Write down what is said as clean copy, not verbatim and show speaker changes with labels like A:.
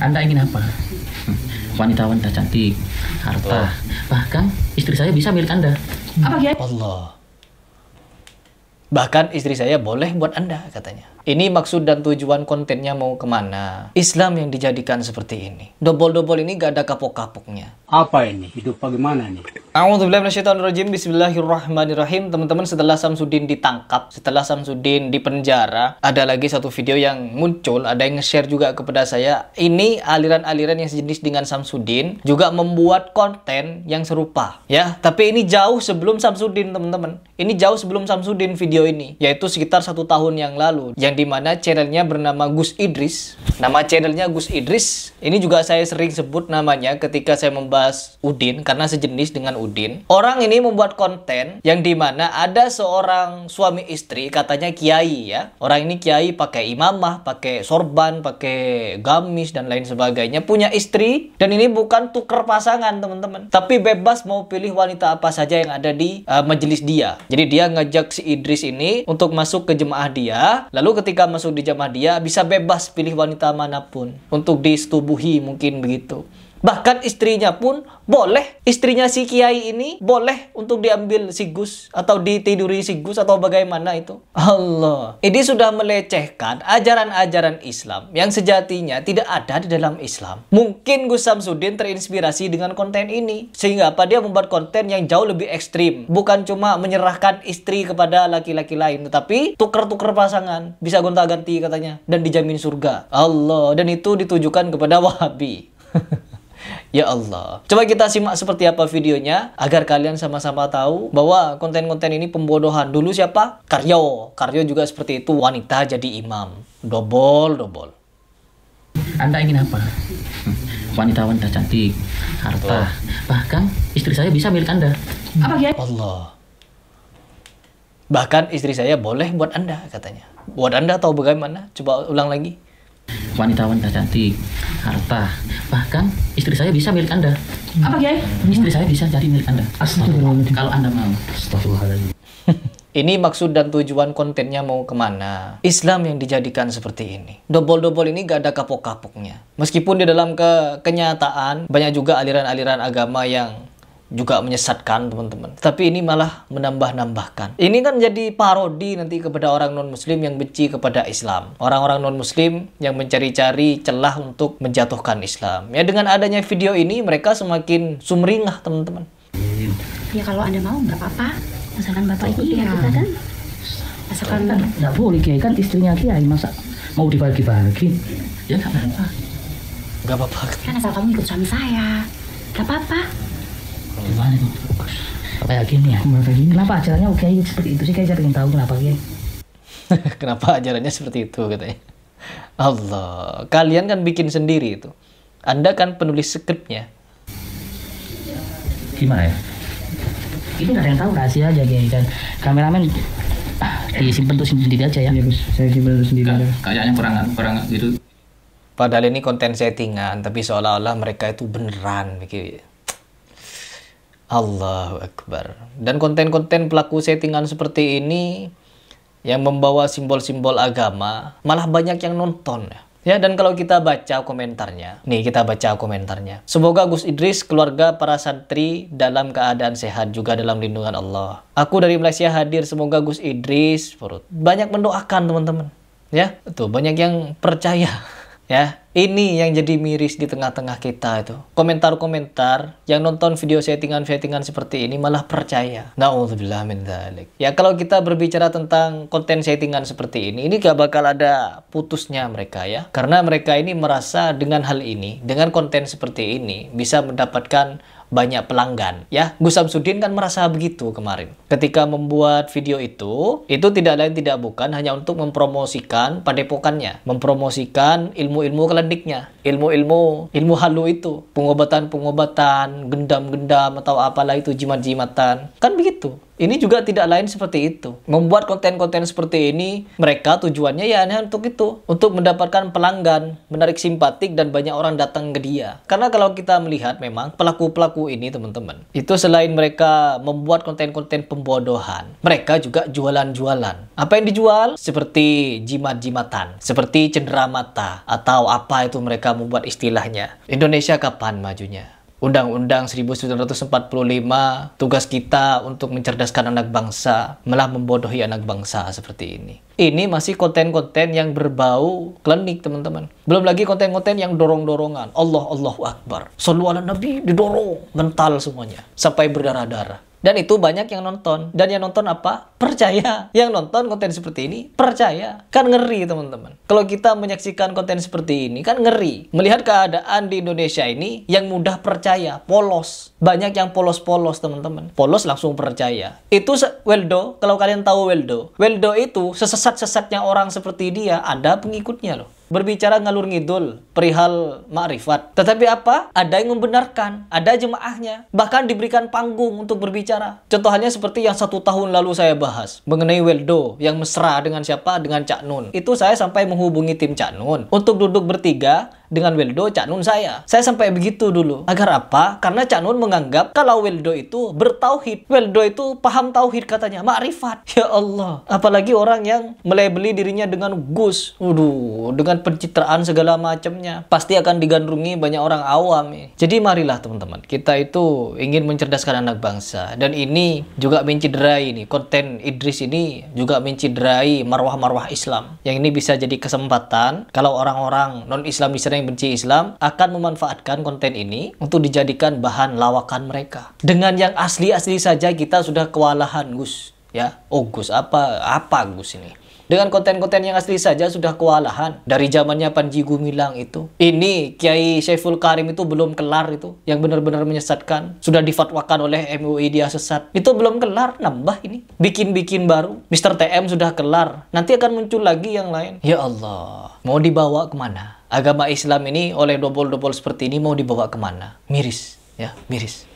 A: Anda ingin apa? Wanita-wanita cantik, harta, bahkan istri saya bisa milik Anda. Apa Kiai?
B: Allah. Bahkan istri saya boleh buat Anda, katanya. Ini maksud dan tujuan kontennya mau kemana? Islam yang dijadikan seperti ini. Dobol-dobol ini gak ada kapok-kapoknya.
C: Apa ini? Hidup bagaimana nih?
B: A'udzubillahiminasyaitonirrajim. Bismillahirrahmanirrahim. Teman-teman, setelah Samsudin ditangkap, setelah Samsudin dipenjara, ada lagi satu video yang muncul, ada yang nge-share juga kepada saya. Ini aliran-aliran yang sejenis dengan Samsudin juga membuat konten yang serupa, ya. Tapi ini jauh sebelum Samsudin, teman-teman. Ini jauh sebelum Samsudin video ini, yaitu sekitar 1 tahun yang lalu, yang dimana channelnya bernama Gus Idris. Nama channelnya Gus Idris. Ini juga saya sering sebut namanya ketika saya membahas Udin, karena sejenis dengan Udin. Orang ini membuat konten yang dimana ada seorang suami istri, katanya kiai, ya. Orang ini kiai pakai imamah, pakai sorban, pakai gamis dan lain sebagainya, punya istri, dan ini bukan tuker pasangan, teman-teman, tapi bebas mau pilih wanita apa saja yang ada di majelis dia. Jadi dia ngajak si Idris ini untuk masuk ke jemaah dia, lalu ketika masuk di jemaah dia bisa bebas pilih wanita manapun untuk disetubuhi, mungkin begitu. Bahkan istrinya pun boleh, istrinya si kiai ini boleh untuk diambil si Gus atau ditiduri si Gus atau bagaimana itu. Allah, ini sudah melecehkan ajaran-ajaran Islam yang sejatinya tidak ada di dalam Islam. Mungkin Gus Samsudin terinspirasi dengan konten ini, sehingga apa, dia membuat konten yang jauh lebih ekstrim. Bukan cuma menyerahkan istri kepada laki-laki lain, tetapi tuker-tuker pasangan, bisa gonta-ganti katanya, dan dijamin surga. Allah, dan itu ditujukan kepada Wahabi. Ya Allah. Coba kita simak seperti apa videonya agar kalian sama-sama tahu bahwa konten-konten ini pembodohan. Dulu siapa? Karyo. Karyo juga seperti itu, wanita jadi imam. Dobol.
A: Anda ingin apa? Wanita-wanita cantik, harta, bahkan istri saya bisa milik Anda. Apa Kiai?
B: Allah. Bahkan istri saya boleh buat Anda, katanya. Buat Anda atau bagaimana? Coba ulang lagi.
A: Wanita-wanita cantik, harta, bahkan istri saya bisa milik Anda. Apa Kiai? Istri saya bisa jadi milik Anda. Astagfirullahaladzim. Kalau Anda mau. Astagfirullahaladzim.
B: Ini maksud dan tujuan kontennya mau kemana? Islam yang dijadikan seperti ini. Dobol-dobol ini gak ada kapok-kapoknya. Meskipun di dalam kenyataan banyak juga aliran-aliran agama yang juga menyesatkan, teman-teman. Tapi ini malah menambah-nambahkan. Ini kan jadi parodi nanti kepada orang non-muslim yang benci kepada Islam. Orang-orang non-muslim yang mencari-cari celah untuk menjatuhkan Islam. Ya, dengan adanya video ini mereka semakin sumringah, teman-teman.
D: Ya kalau Anda mau nggak apa-apa. Asalkan Bapak ikut ya kita kan. Asalkan
A: nggak boleh Kiai, kan istrinya Kiai, masa mau dibagi-bagi? Ya nggak apa-apa.
B: Nggak apa-apa.
D: Kan asal kamu ikut suami saya. Nggak apa-apa.
A: Gimana itu? Kayak gini ya? Kenapa ajarannya Kiai seperti itu sih? Kayak saya ingin tahu kenapa Kiai.
B: Kenapa ajarannya seperti itu, katanya. Allah, kalian kan bikin sendiri itu. Anda kan penulis skripnya.
A: Gimana ya? Itu nggak ada yang tahu, rahasia aja Kiai. Dan kameramen disimpan untuk sendiri aja ya. Iya Gus, saya simpan untuk sendiri aja. Kayaknya kurang gitu.
B: Padahal ini konten settingan, tapi seolah-olah mereka itu beneran begitu. Allahu Akbar. Dan konten-konten pelaku settingan seperti ini yang membawa simbol-simbol agama malah banyak yang nonton. Ya, dan kalau kita baca komentarnya, nih kita baca komentarnya. Semoga Gus Idris, keluarga, para santri dalam keadaan sehat juga dalam lindungan Allah. Aku dari Malaysia hadir, semoga Gus Idris banyak mendoakan, teman-teman. Ya, tuh banyak yang percaya. Ya, ini yang jadi miris di tengah-tengah kita itu. Komentar-komentar yang nonton video settingan-settingan seperti ini malah percaya. Na'udzubillah min dzalik. Ya, kalau kita berbicara tentang konten settingan seperti ini gak bakal ada putusnya mereka, ya. Karena mereka ini merasa dengan hal ini, dengan konten seperti ini bisa mendapatkan banyak pelanggan, ya. Gus Samsudin kan merasa begitu kemarin. Ketika membuat video itu tidak lain tidak bukan hanya untuk mempromosikan padepokannya, mempromosikan ilmu-ilmu kliniknya, ilmu halu itu, pengobatan-pengobatan, gendam-gendam atau apalah itu, jimat-jimatan. Kan begitu. Ini juga tidak lain seperti itu. Membuat konten-konten seperti ini, mereka tujuannya ya hanya untuk itu. Untuk mendapatkan pelanggan, menarik simpatik, dan banyak orang datang ke dia. Karena kalau kita melihat memang pelaku-pelaku ini teman-teman, itu selain mereka membuat konten-konten pembodohan, mereka juga jualan-jualan. Apa yang dijual? Seperti jimat-jimatan, seperti cendera mata, atau apa itu mereka membuat istilahnya. Indonesia kapan majunya? Undang-Undang 1945, tugas kita untuk mencerdaskan anak bangsa, malah membodohi anak bangsa seperti ini. Ini masih konten-konten yang berbau klinik, teman-teman. Belum lagi konten-konten yang dorong-dorongan. Allahu Akbar. Shollu ala Nabi, didorong. Mental semuanya. Sampai berdarah-darah. Dan itu banyak yang nonton. Dan yang nonton apa? Percaya. Yang nonton konten seperti ini, percaya. Kan ngeri, teman-teman. Kalau kita menyaksikan konten seperti ini, kan ngeri. Melihat keadaan di Indonesia ini, yang mudah percaya, polos. Banyak yang polos-polos, teman-teman. Polos langsung percaya. Itu Weldo, kalau kalian tahu Weldo. Weldo itu, sesesat-sesatnya orang seperti dia, ada pengikutnya loh. Berbicara ngalur ngidul perihal makrifat. Tetapi apa? Ada yang membenarkan, ada jemaahnya, bahkan diberikan panggung untuk berbicara. Contohnya seperti yang 1 tahun lalu saya bahas mengenai Weldo yang mesra dengan siapa? Dengan Cak Nun. Itu saya sampai menghubungi tim Cak Nun untuk duduk bertiga dengan Weldo, Cak Nun saya. Saya sampai begitu dulu. Agar apa? Karena Cak Nun menganggap kalau Weldo itu bertauhid. Weldo itu paham tauhid katanya, makrifat. Ya Allah. Apalagi orang yang melabeli dirinya dengan Gus. Waduh, dengan pencitraan segala macamnya. Pasti akan digandrungi banyak orang awam. Jadi marilah teman-teman, kita itu ingin mencerdaskan anak bangsa. Dan ini juga menciderai nih. Konten Idris ini juga menciderai marwah-marwah Islam. Yang ini bisa jadi kesempatan kalau orang-orang non-Islam di sana yang benci Islam akan memanfaatkan konten ini untuk dijadikan bahan lawakan mereka. Dengan yang asli-asli saja kita sudah kewalahan, Gus. Ya, oh Gus, apa Gus ini? Dengan konten-konten yang asli saja sudah kewalahan. Dari zamannya Panji Gumilang itu. Ini Kiai Syaiful Karim itu belum kelar itu. Yang benar-benar menyesatkan. Sudah difatwakan oleh MUI dia sesat. Itu belum kelar, nambah ini. Bikin-bikin baru. Mr. TM sudah kelar. Nanti akan muncul lagi yang lain. Ya Allah. Mau dibawa kemana? Agama Islam ini oleh dobol-dobol seperti ini mau dibawa kemana? Miris. Ya, miris.